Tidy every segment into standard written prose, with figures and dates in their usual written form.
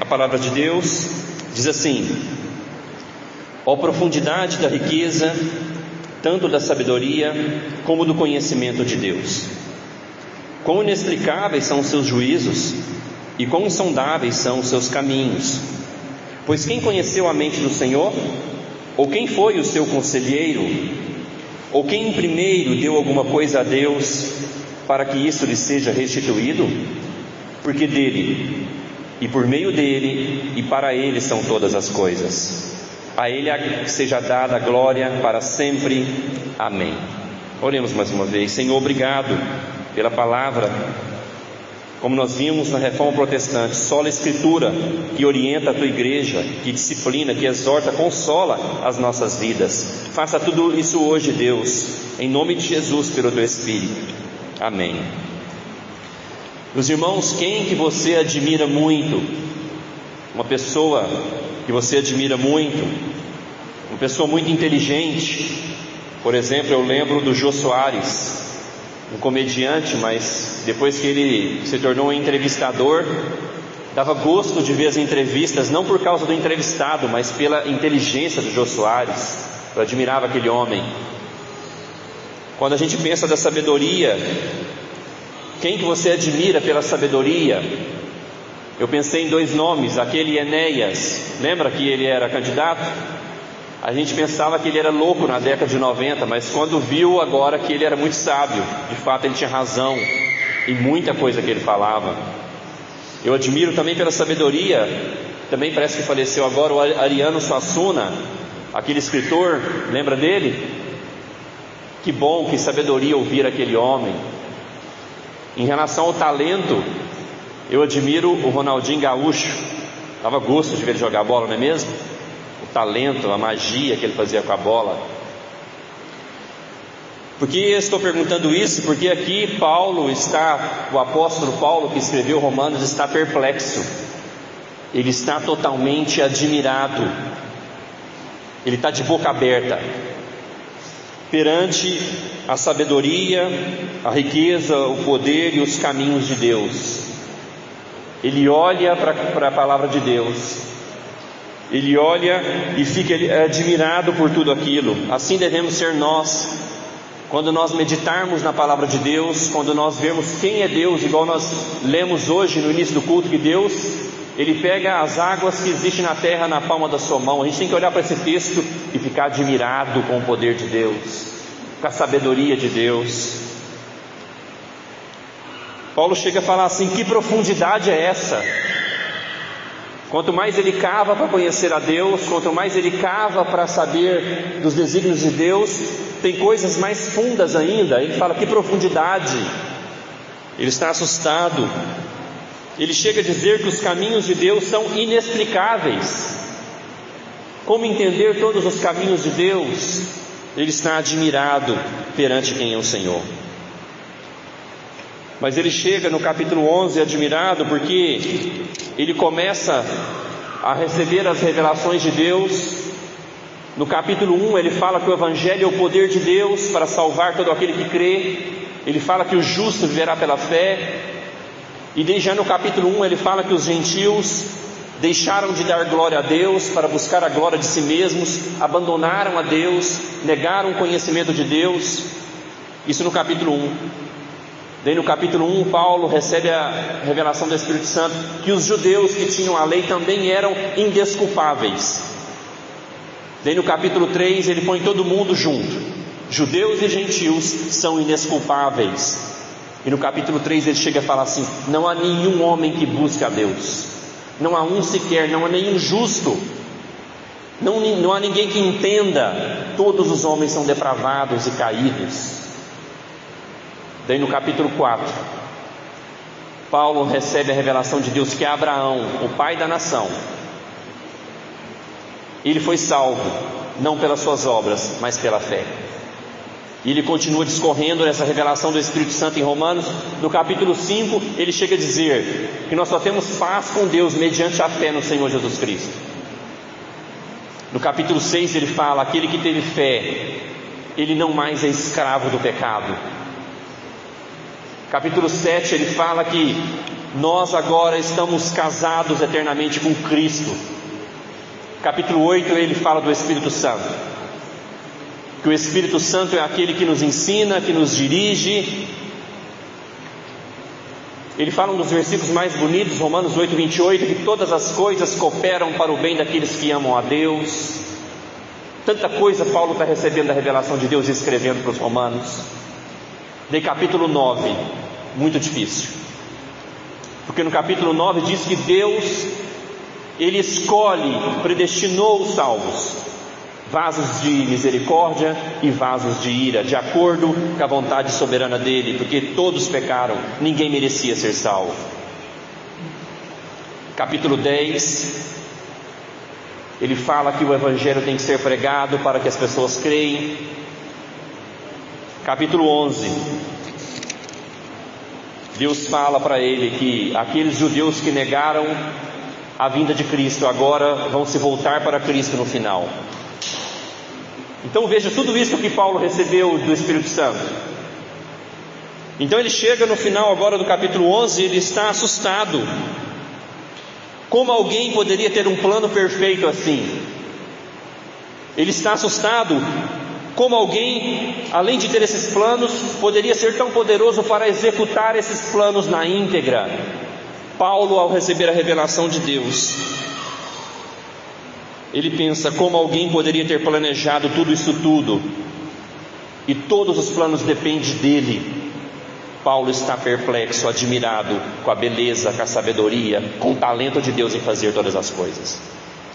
A palavra de Deus diz assim: ó profundidade da riqueza, tanto da sabedoria como do conhecimento de Deus. Quão inexplicáveis são os seus juízos e quão insondáveis são os seus caminhos. Pois quem conheceu a mente do Senhor? Ou quem foi o seu conselheiro? Ou quem primeiro deu alguma coisa a Deus para que isso lhe seja restituído? Porque dele, e por meio dele, e para ele são todas as coisas. A ele seja dada a glória para sempre. Amém. Oremos mais uma vez. Senhor, obrigado pela palavra. Como nós vimos na Reforma Protestante, sola Escritura que orienta a tua igreja, que disciplina, que exorta, consola as nossas vidas. Faça tudo isso hoje, Deus, em nome de Jesus, pelo teu Espírito. Amém. Meus irmãos, quem que você admira muito? Uma pessoa que você admira muito, uma pessoa muito inteligente. Por exemplo, eu lembro do Jô Soares, um comediante, mas depois que ele se tornou um entrevistador, dava gosto de ver as entrevistas, não por causa do entrevistado, mas pela inteligência do Jô Soares. Eu admirava aquele homem. Quando a gente pensa da sabedoria, quem que você admira pela sabedoria? Eu pensei em dois nomes, aquele Enéas, lembra que ele era candidato? A gente pensava que ele era louco na década de 90, mas quando viu agora que ele era muito sábio, de fato ele tinha razão em muita coisa que ele falava. Eu admiro também pela sabedoria, também parece que faleceu agora, o Ariano Suassuna, aquele escritor, lembra dele? Que bom, que sabedoria ouvir aquele homem. Em relação ao talento, eu admiro o Ronaldinho Gaúcho. Dava gosto de ver ele jogar bola, não é mesmo? O talento, a magia que ele fazia com a bola. Por que eu estou perguntando isso? Porque aqui o apóstolo Paulo, que escreveu Romanos, está perplexo. Ele está totalmente admirado. Ele está de boca aberta perante a sabedoria, a riqueza, o poder e os caminhos de Deus. Ele olha para a palavra de Deus, ele olha e fica admirado por tudo aquilo. Assim devemos ser nós, quando nós meditarmos na palavra de Deus, quando nós vermos quem é Deus, igual nós lemos hoje no início do culto, que Deus, Ele pega as águas que existem na terra na palma da sua mão. A gente tem que olhar para esse texto e ficar admirado com o poder de Deus, com a sabedoria de Deus. Paulo chega a falar assim: que profundidade é essa? Quanto mais ele cava para conhecer a Deus, quanto mais ele cava para saber dos desígnios de Deus, tem coisas mais fundas ainda. Ele fala: que profundidade! Ele está assustado. Ele chega a dizer que os caminhos de Deus são inexplicáveis. Como entender todos os caminhos de Deus? Ele está admirado perante quem é o Senhor. Mas ele chega no capítulo 11 admirado porque ele começa a receber as revelações de Deus. No capítulo 1 ele fala que o Evangelho é o poder de Deus para salvar todo aquele que crê. Ele fala que o justo viverá pela fé. E desde já no capítulo 1 ele fala que os gentios deixaram de dar glória a Deus para buscar a glória de si mesmos, abandonaram a Deus, negaram o conhecimento de Deus. Isso no capítulo 1. Daí no capítulo 1 Paulo recebe a revelação do Espírito Santo que os judeus que tinham a lei também eram indesculpáveis. Daí no capítulo 3 ele põe todo mundo junto. Judeus e gentios são indesculpáveis. E no capítulo 3 ele chega a falar assim: não há nenhum homem que busque a Deus, não há um sequer, não há nenhum justo, não há ninguém que entenda. Todos os homens são depravados e caídos. Daí no capítulo 4 Paulo recebe a revelação de Deus que Abraão, o pai da nação, ele foi salvo não pelas suas obras, mas pela fé. E ele continua discorrendo nessa revelação do Espírito Santo em Romanos. No capítulo 5 ele chega a dizer que nós só temos paz com Deus mediante a fé no Senhor Jesus Cristo. No capítulo 6 ele fala: aquele que teve fé, ele não mais é escravo do pecado. Capítulo 7 ele fala que nós agora estamos casados eternamente com Cristo. Capítulo 8 ele fala do Espírito Santo, que o Espírito Santo é aquele que nos ensina, que nos dirige. Ele fala um dos versículos mais bonitos, Romanos 8, 28, que todas as coisas cooperam para o bem daqueles que amam a Deus. Tanta coisa Paulo está recebendo da revelação de Deus e escrevendo para os romanos. Daí capítulo 9, muito difícil, porque no capítulo 9 diz que Deus, Ele escolhe, predestinou os salvos, vasos de misericórdia e vasos de ira, de acordo com a vontade soberana dele, porque todos pecaram, ninguém merecia ser salvo. Capítulo 10, ele fala que o Evangelho tem que ser pregado para que as pessoas creem. Capítulo 11, Deus fala para ele que aqueles judeus que negaram a vinda de Cristo agora vão se voltar para Cristo no final. Então veja tudo isso que Paulo recebeu do Espírito Santo. Então ele chega no final agora do capítulo 11, ele está assustado. Como alguém poderia ter um plano perfeito assim? Ele está assustado. Como alguém, além de ter esses planos, poderia ser tão poderoso para executar esses planos na íntegra? Paulo, ao receber a revelação de Deus, ele pensa: como alguém poderia ter planejado tudo isso tudo? E todos os planos dependem dele. Paulo está perplexo, admirado com a beleza, com a sabedoria, com o talento de Deus em fazer todas as coisas.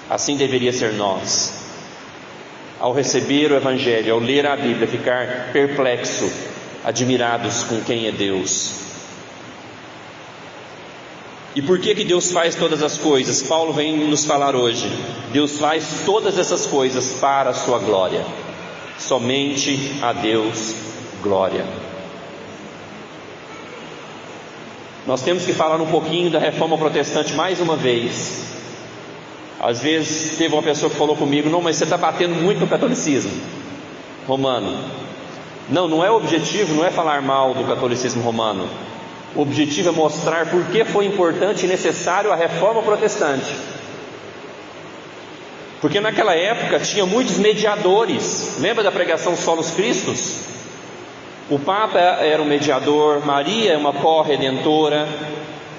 Assim deveria ser nós. Ao receber o Evangelho, ao ler a Bíblia, ficar perplexo, admirados com quem é Deus. E por que Deus faz todas as coisas? Paulo vem nos falar hoje. Deus faz todas essas coisas para a sua glória. Somente a Deus glória. Nós temos que falar um pouquinho da reforma protestante mais uma vez. Às vezes teve uma pessoa que falou comigo: não, mas você está batendo muito no catolicismo romano. Não é o objetivo, não é falar mal do catolicismo romano. O objetivo é mostrar por que foi importante e necessário a reforma protestante. Porque naquela época tinha muitos mediadores. Lembra da pregação Solos Christus? O Papa era um mediador, Maria é uma co-redentora,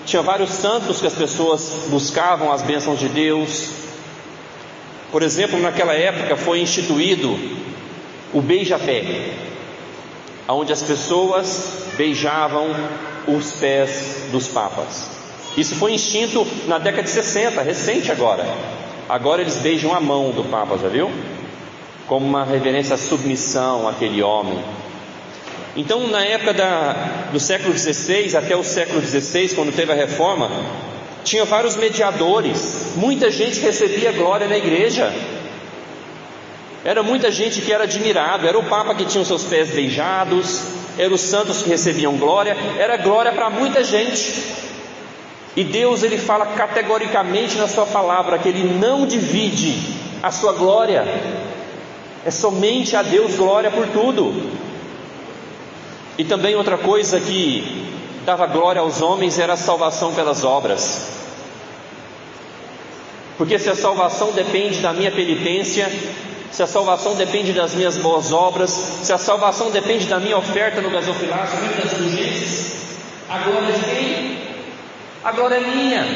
tinha vários santos que as pessoas buscavam as bênçãos de Deus. Por exemplo, naquela época foi instituído o beija-pé, onde as pessoas beijavam os pés dos papas. Isso foi extinto na década de 60, recente agora. Agora eles beijam a mão do Papa, já viu? Como uma reverência à submissão àquele homem. Então, na época do século XVI até o século XVI, quando teve a reforma, tinha vários mediadores, muita gente recebia glória na igreja. Era muita gente que era admirado. Era o Papa que tinha os seus pés beijados, eram os santos que recebiam glória, era glória para muita gente. E Deus, ele fala categoricamente na sua palavra que Ele não divide a sua glória. É somente a Deus glória por tudo. E também outra coisa que dava glória aos homens era a salvação pelas obras. Porque se a salvação depende da minha penitência, se a salvação depende das minhas boas obras, se a salvação depende da minha oferta no gasofilácio, das indulgências, a glória de quem? A glória é minha.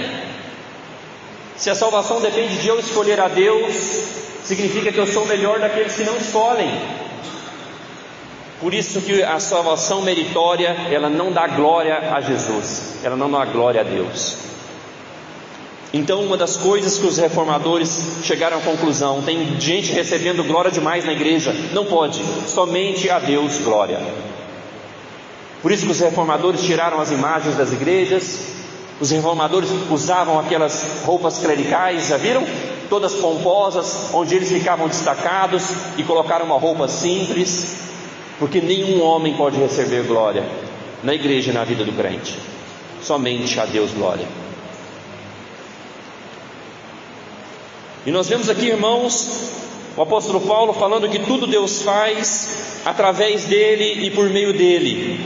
Se a salvação depende de eu escolher a Deus, significa que eu sou melhor daqueles que não escolhem. Por isso que a salvação meritória, ela não dá glória a Jesus, ela não dá glória a Deus. Então, uma das coisas que os reformadores chegaram à conclusão: tem gente recebendo glória demais na igreja, não pode, somente a Deus glória. Por isso que os reformadores tiraram as imagens das igrejas. Os reformadores usavam aquelas roupas clericais, já viram? Todas pomposas, onde eles ficavam destacados, e colocaram uma roupa simples. Porque nenhum homem pode receber glória na igreja e na vida do crente, somente a Deus glória. E nós vemos aqui, irmãos, o apóstolo Paulo falando que tudo Deus faz através dele e por meio dele.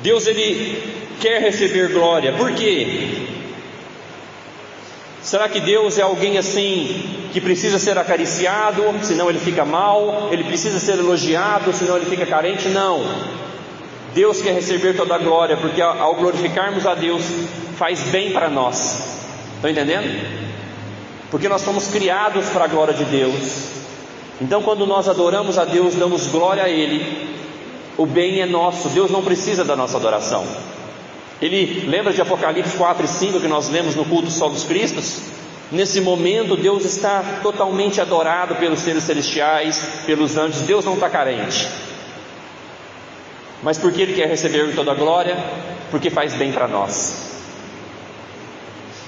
Deus, ele quer receber glória. Por quê? Será que Deus é alguém assim que precisa ser acariciado, senão ele fica mal? Ele precisa ser elogiado, senão ele fica carente? Não. Deus quer receber toda a glória, porque ao glorificarmos a Deus, faz bem para nós. Estão entendendo? Porque nós fomos criados para a glória de Deus. Então quando nós adoramos a Deus, damos glória a Ele, o bem é nosso. Deus não precisa da nossa adoração. Ele lembra de Apocalipse 4 e 5 que nós lemos no culto Sol dos Cristos? Nesse momento Deus está totalmente adorado pelos seres celestiais, pelos anjos. Deus não está carente. Mas por que Ele quer receber toda a glória? Porque faz bem para nós.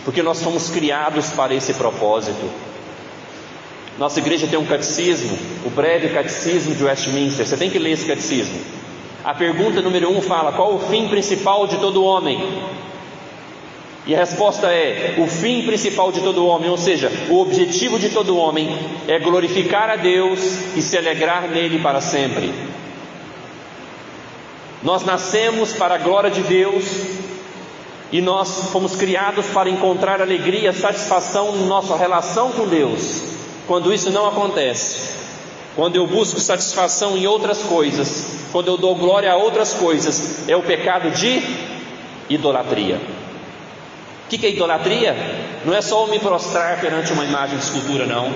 Porque nós fomos criados para esse propósito. Nossa igreja tem um catecismo, o breve catecismo de Westminster. Você tem que ler esse catecismo. A pergunta número 1 fala: qual o fim principal de todo homem? E a resposta é: o fim principal de todo homem, ou seja, o objetivo de todo homem é glorificar a Deus e se alegrar nele para sempre. Nós nascemos para a glória de Deus e nós fomos criados para encontrar alegria, satisfação na nossa relação com Deus. Quando isso não acontece, quando eu busco satisfação em outras coisas, quando eu dou glória a outras coisas, é o pecado de idolatria. O que é idolatria? Não é só eu me prostrar perante uma imagem de escultura, não.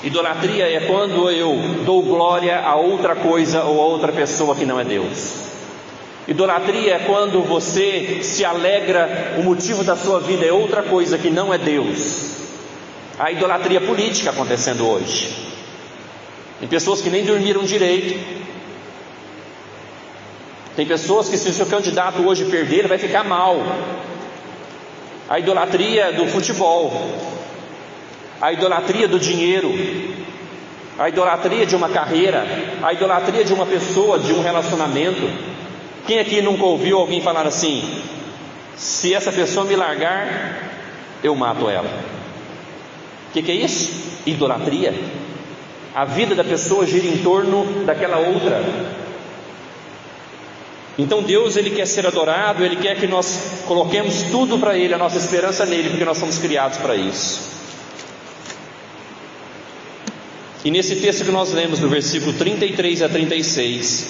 Idolatria é quando eu dou glória a outra coisa ou a outra pessoa que não é Deus. Idolatria é quando você se alegra, o motivo da sua vida é outra coisa que não é Deus. A idolatria política acontecendo hoje. Tem pessoas que nem dormiram direito. Tem pessoas que, se o seu candidato hoje perder, ele vai ficar mal. A idolatria do futebol, a idolatria do dinheiro, a idolatria de uma carreira, a idolatria de uma pessoa, de um relacionamento. Quem aqui nunca ouviu alguém falar assim: se essa pessoa me largar, eu mato ela? O que é isso? Idolatria. A vida da pessoa gira em torno daquela outra. Então Deus, Ele quer ser adorado, Ele quer que nós coloquemos tudo para Ele, a nossa esperança nele, porque nós somos criados para isso. E nesse texto que nós lemos, do versículo 33 a 36,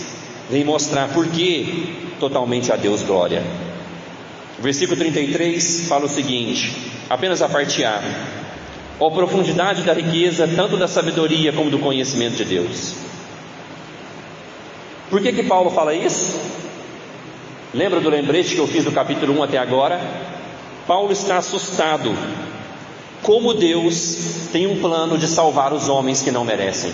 vem mostrar por que totalmente a Deus glória. O versículo 33 fala o seguinte, apenas a parte A: ó profundidade da riqueza, tanto da sabedoria como do conhecimento de Deus. Por que Paulo fala isso? Lembra do lembrete que eu fiz do capítulo 1 até agora? Paulo está assustado como Deus tem um plano de salvar os homens que não merecem.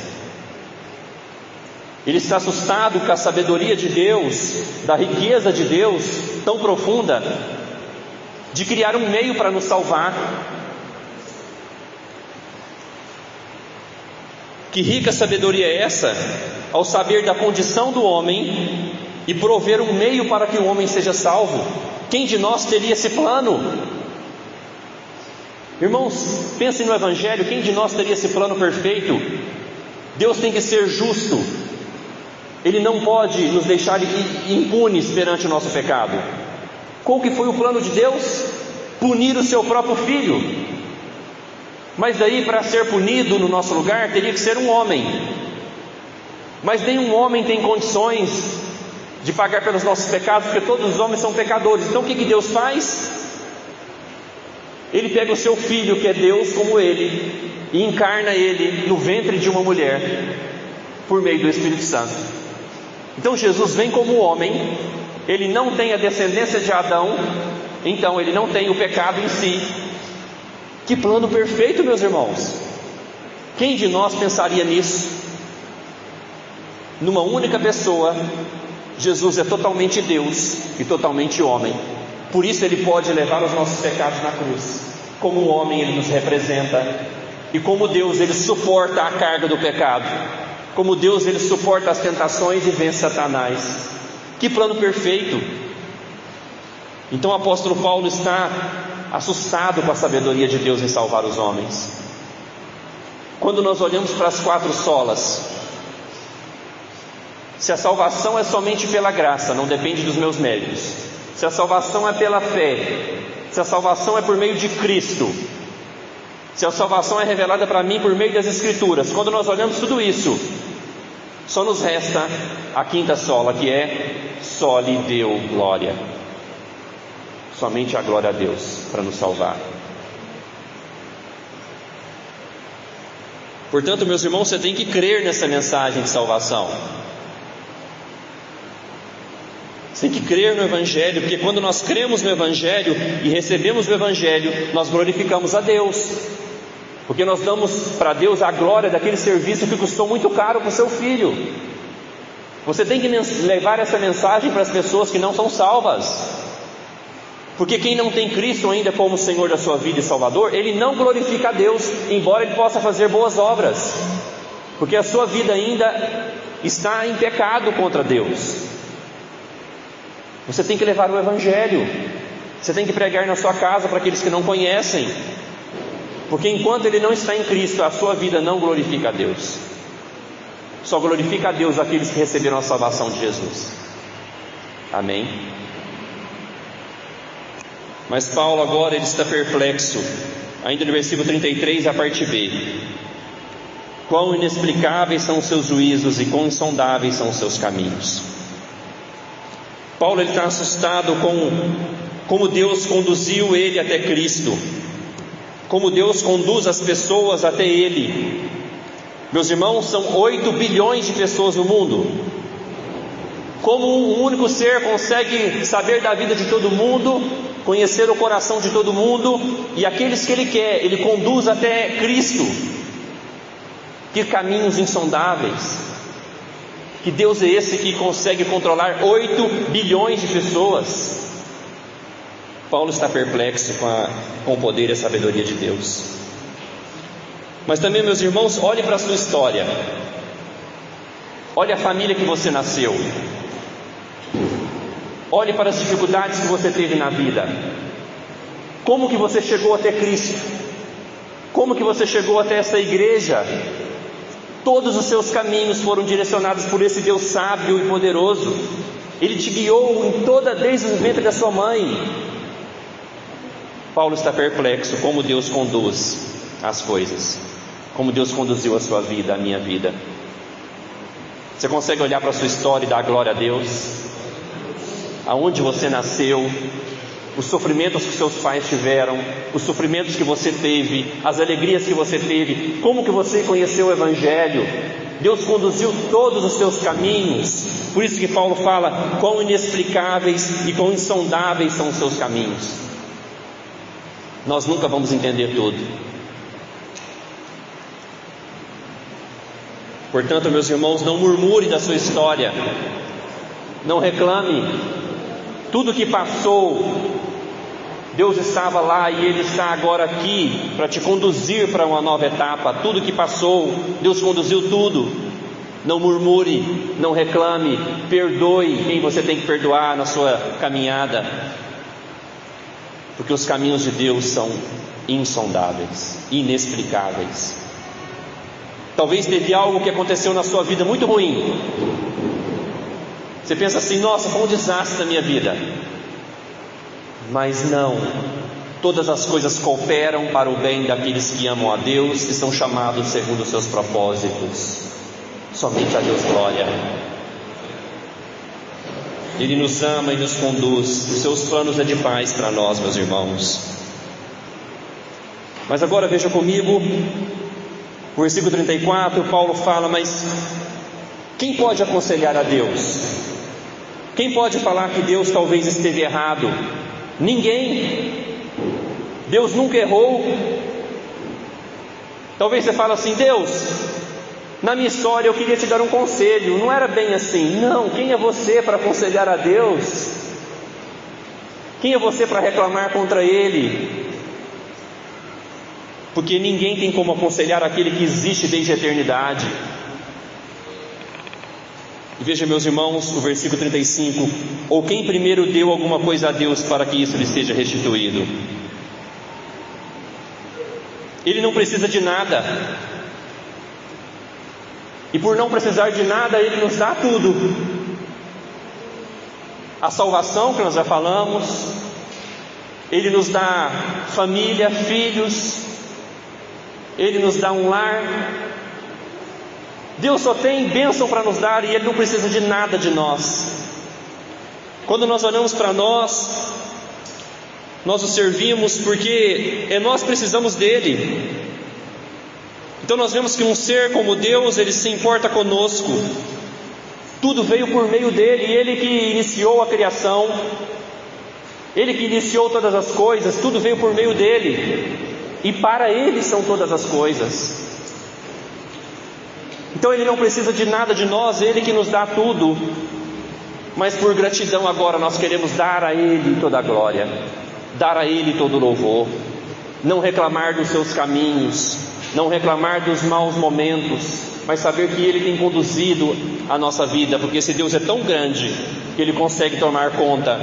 Ele está assustado com a sabedoria de Deus, da riqueza de Deus tão profunda, de criar um meio para nos salvar. Que rica sabedoria é essa, ao saber da condição do homem e prover um meio para que o homem seja salvo. Quem de nós teria esse plano? Irmãos, pensem no Evangelho. Quem de nós teria esse plano perfeito? Deus tem que ser justo. Ele não pode nos deixar impunes perante o nosso pecado. Qual que foi o plano de Deus? Punir o seu próprio filho. Mas daí, para ser punido no nosso lugar, teria que ser um homem. Mas nenhum homem tem condições de pagar pelos nossos pecados, porque todos os homens são pecadores. Então o que Deus faz? Ele pega o seu filho, que é Deus como ele, e encarna ele no ventre de uma mulher, por meio do Espírito Santo. Então Jesus vem como homem. Ele não tem a descendência de Adão, então ele não tem o pecado em si. Que plano perfeito, meus irmãos! Quem de nós pensaria nisso? Numa única pessoa, Jesus é totalmente Deus e totalmente homem. Por isso Ele pode levar os nossos pecados na cruz. Como homem Ele nos representa, e como Deus Ele suporta a carga do pecado. Como Deus Ele suporta as tentações e vence Satanás. Que plano perfeito! Então o apóstolo Paulo está assustado com a sabedoria de Deus em salvar os homens. Quando nós olhamos para as 4 solas, se a salvação é somente pela graça, não depende dos meus méritos, se a salvação é pela fé, se a salvação é por meio de Cristo, se a salvação é revelada para mim por meio das Escrituras, quando nós olhamos tudo isso, só nos resta a quinta sola, que é soli Deo glória. Somente a glória a Deus para nos salvar. Portanto, meus irmãos, você tem que crer nessa mensagem de salvação. Você tem que crer no Evangelho, porque quando nós cremos no Evangelho e recebemos o Evangelho, nós glorificamos a Deus, porque nós damos para Deus a glória daquele serviço que custou muito caro para o seu filho. Você tem que levar essa mensagem para as pessoas que não são salvas, porque quem não tem Cristo ainda como Senhor da sua vida e Salvador, ele não glorifica a Deus, embora ele possa fazer boas obras, porque a sua vida ainda está em pecado contra Deus. Você tem que levar o Evangelho, você tem que pregar na sua casa para aqueles que não conhecem, porque enquanto ele não está em Cristo, a sua vida não glorifica a Deus. Só glorifica a Deus aqueles que receberam a salvação de Jesus. Amém? Mas Paulo agora ele está perplexo, ainda no versículo 33, a parte B. Quão inexplicáveis são os seus juízos e quão insondáveis são os seus caminhos. Paulo ele está assustado com como Deus conduziu ele até Cristo, como Deus conduz as pessoas até Ele. Meus irmãos, são 8 bilhões de pessoas no mundo. Como um único ser consegue saber da vida de todo mundo, conhecer o coração de todo mundo, e aqueles que Ele quer, Ele conduz até Cristo. Que caminhos insondáveis! Que Deus é esse que consegue controlar 8 bilhões de pessoas? Paulo está perplexo com o poder e a sabedoria de Deus. Mas também, meus irmãos, olhe para a sua história. Olhe a família que você nasceu. Olhe para as dificuldades que você teve na vida. Como que você chegou até Cristo? Como que você chegou até essa igreja? Todos os seus caminhos foram direcionados por esse Deus sábio e poderoso. Ele te guiou desde o ventre da sua mãe. Paulo está perplexo como Deus conduz as coisas, como Deus conduziu a sua vida, a minha vida. Você consegue olhar para a sua história e dar glória a Deus? Aonde você nasceu, os sofrimentos que seus pais tiveram, os sofrimentos que você teve, as alegrias que você teve, como que você conheceu o Evangelho. Deus conduziu todos os seus caminhos. Por isso que Paulo fala, quão inexplicáveis e quão insondáveis são os seus caminhos. Nós nunca vamos entender tudo. Portanto, meus irmãos, não murmure da sua história, não reclame. Tudo que passou, Deus estava lá e Ele está agora aqui para te conduzir para uma nova etapa. Tudo que passou, Deus conduziu tudo. Não murmure, não reclame, perdoe quem você tem que perdoar na sua caminhada, porque os caminhos de Deus são insondáveis, inexplicáveis. Talvez teve algo que aconteceu na sua vida muito ruim. Você pensa assim, nossa, foi um desastre na minha vida. Mas não, todas as coisas cooperam para o bem daqueles que amam a Deus, que são chamados segundo os seus propósitos. Somente a Deus glória. Ele nos ama e nos conduz. Os seus planos é de paz para nós, meus irmãos. Mas agora veja comigo o versículo 34, Paulo fala, mas quem pode aconselhar a Deus? Quem pode falar que Deus talvez esteve errado? Ninguém. Deus nunca errou. Talvez você fale assim, Deus, na minha história eu queria te dar um conselho, não era bem assim. Não, quem é você para aconselhar a Deus? Quem é você para reclamar contra Ele? Porque ninguém tem como aconselhar aquele que existe desde a eternidade. E veja, meus irmãos, o versículo 35, ou quem primeiro deu alguma coisa a Deus para que isso lhe seja restituído? Ele não precisa de nada, e por não precisar de nada, Ele nos dá tudo. a salvação que nós já falamos, Ele nos dá família, filhos, Ele nos dá um lar. Deus só tem bênção para nos dar e Ele não precisa de nada de nós. Quando nós olhamos para nós o servimos porque nós precisamos dEle. Então nós vemos que um ser como Deus, Ele se importa conosco. Tudo veio por meio dEle, Ele que iniciou a criação, Ele que iniciou todas as coisas, tudo veio por meio dEle, e para Ele são todas as coisas. Então Ele não precisa de nada de nós, Ele que nos dá tudo. Mas por gratidão agora nós queremos dar a Ele toda a glória, dar a Ele todo o louvor, não reclamar dos seus caminhos, não reclamar dos maus momentos, mas saber que Ele tem conduzido a nossa vida, porque esse Deus é tão grande que Ele consegue tomar conta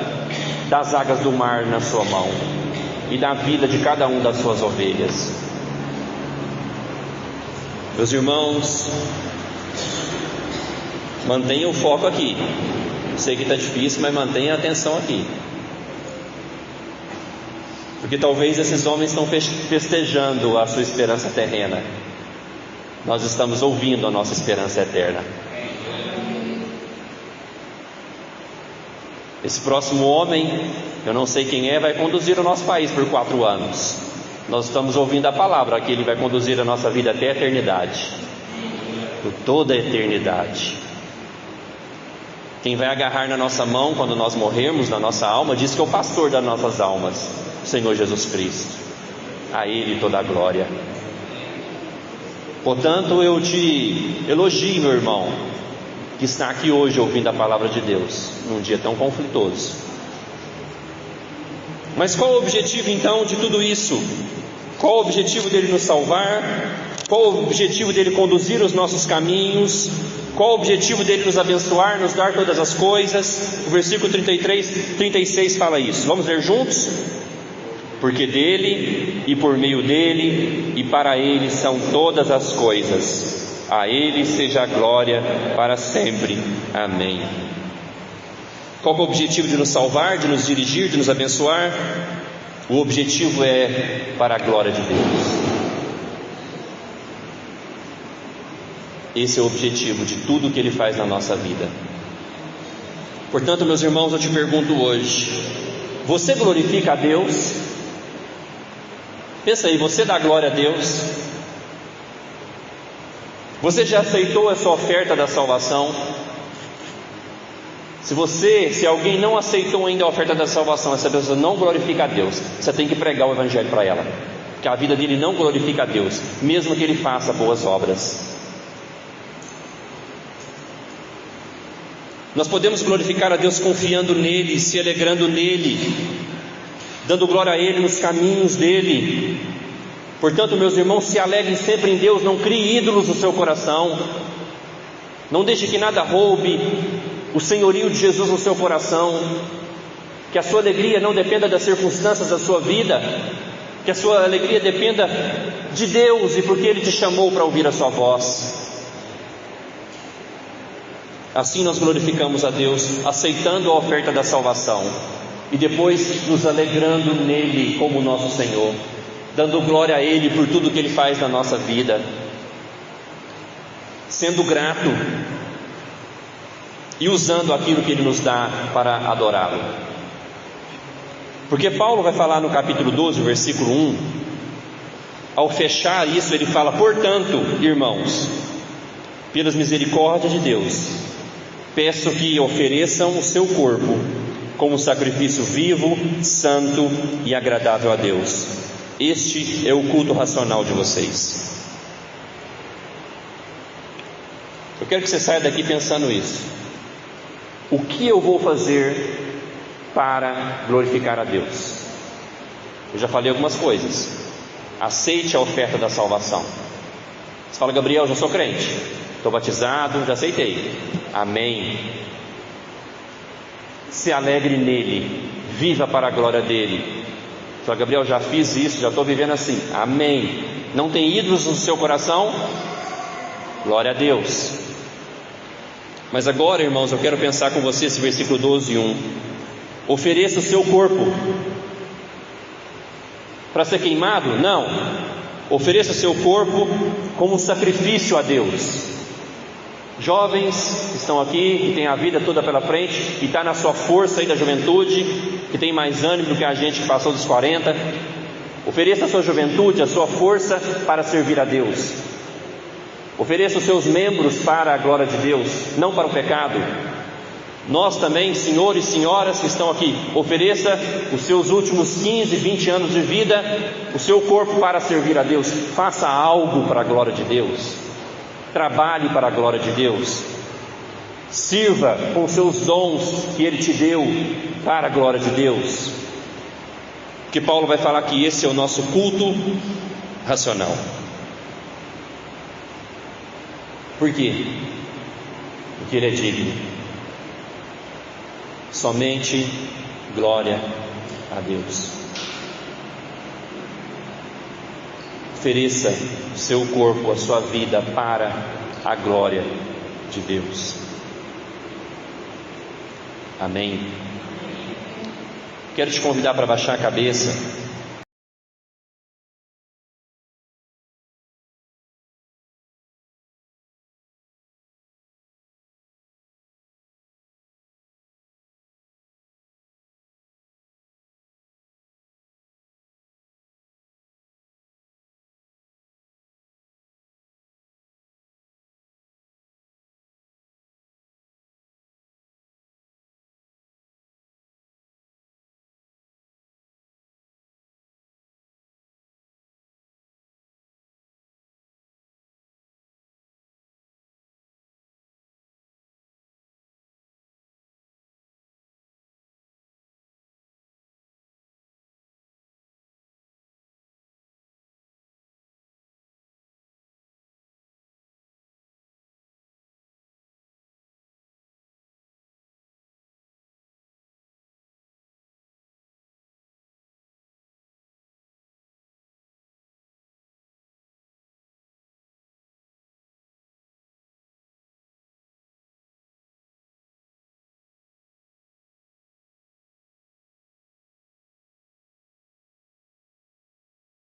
das águas do mar na sua mão e da vida de cada um das suas ovelhas. Meus irmãos, mantenha o foco aqui. Sei que está difícil, mas mantenha a atenção aqui, porque talvez esses homens estão festejando a sua esperança terrena, nós estamos ouvindo a nossa esperança eterna. Esse próximo homem, eu não sei quem é, vai conduzir o nosso país por 4 anos. Nós estamos ouvindo a palavra que Ele vai conduzir a nossa vida até a eternidade, por toda a eternidade. Quem vai agarrar na nossa mão quando nós morrermos, na nossa alma, diz que é o pastor das nossas almas, o Senhor Jesus Cristo. A Ele toda a glória. Portanto, eu te elogio, meu irmão, que está aqui hoje ouvindo a palavra de Deus, num dia tão conflitoso. Mas qual o objetivo então de tudo isso? Qual o objetivo dele nos salvar? Qual o objetivo dele conduzir os nossos caminhos? Qual o objetivo dele nos abençoar, nos dar todas as coisas? O versículo 36 fala isso. Vamos ler juntos? Porque dele, e por meio dele, e para ele são todas as coisas. A ele seja a glória para sempre. Amém. Qual é o objetivo de nos salvar, de nos dirigir, de nos abençoar? O objetivo é para a glória de Deus. Esse é o objetivo de tudo que Ele faz na nossa vida. Portanto, meus irmãos, eu te pergunto hoje: você glorifica a Deus? Pensa aí, você dá glória a Deus? Você já aceitou essa oferta da salvação? Se alguém não aceitou ainda a oferta da salvação, essa pessoa não glorifica a Deus. Você tem que pregar o Evangelho para ela, que a vida dele não glorifica a Deus, mesmo que ele faça boas obras. Nós podemos glorificar a Deus confiando nele, se alegrando nele, dando glória a Ele nos caminhos dele. Portanto, meus irmãos, se alegrem sempre em Deus, não crie ídolos no seu coração, não deixe que nada roube o senhorio de Jesus no seu coração, que a sua alegria não dependa das circunstâncias da sua vida, que a sua alegria dependa de Deus e porque Ele te chamou para ouvir a sua voz. Assim nós glorificamos a Deus, aceitando a oferta da salvação e depois nos alegrando nele como nosso Senhor, dando glória a Ele por tudo que Ele faz na nossa vida, sendo grato e usando aquilo que Ele nos dá para adorá-lo. Porque Paulo vai falar no capítulo 12, versículo 1, ao fechar isso ele fala: portanto, irmãos, pelas misericórdias de Deus, peço que ofereçam o seu corpo como sacrifício vivo, santo e agradável a Deus. Este é o culto racional de vocês. Eu quero que você saia daqui pensando isso. O que eu vou fazer para glorificar a Deus? Eu já falei algumas coisas. Aceite a oferta da salvação. Você fala: Gabriel, já sou crente, estou batizado, já aceitei. Amém. Se alegre nele, viva para a glória dele. Você fala: Gabriel, já fiz isso, já estou vivendo assim. Amém. Não tem ídolos no seu coração? Glória a Deus. Mas agora, irmãos, eu quero pensar com você esse versículo 12:1. Ofereça o seu corpo para ser queimado? Não. Ofereça o seu corpo como sacrifício a Deus. Jovens que estão aqui, que têm a vida toda pela frente, que está na sua força aí da juventude, que tem mais ânimo do que a gente que passou dos 40, ofereça a sua juventude, a sua força para servir a Deus. Ofereça os seus membros para a glória de Deus, não para o pecado. Nós também, senhores e senhoras que estão aqui, ofereça os seus últimos 15, 20 anos de vida, o seu corpo para servir a Deus. Faça algo para a glória de Deus. Trabalhe para a glória de Deus. Sirva com os seus dons que Ele te deu para a glória de Deus. Porque Paulo vai falar que esse é o nosso culto racional. Por quê? Porque Ele é digno. Somente glória a Deus. Ofereça o seu corpo, a sua vida para a glória de Deus. Amém. Quero te convidar para baixar a cabeça.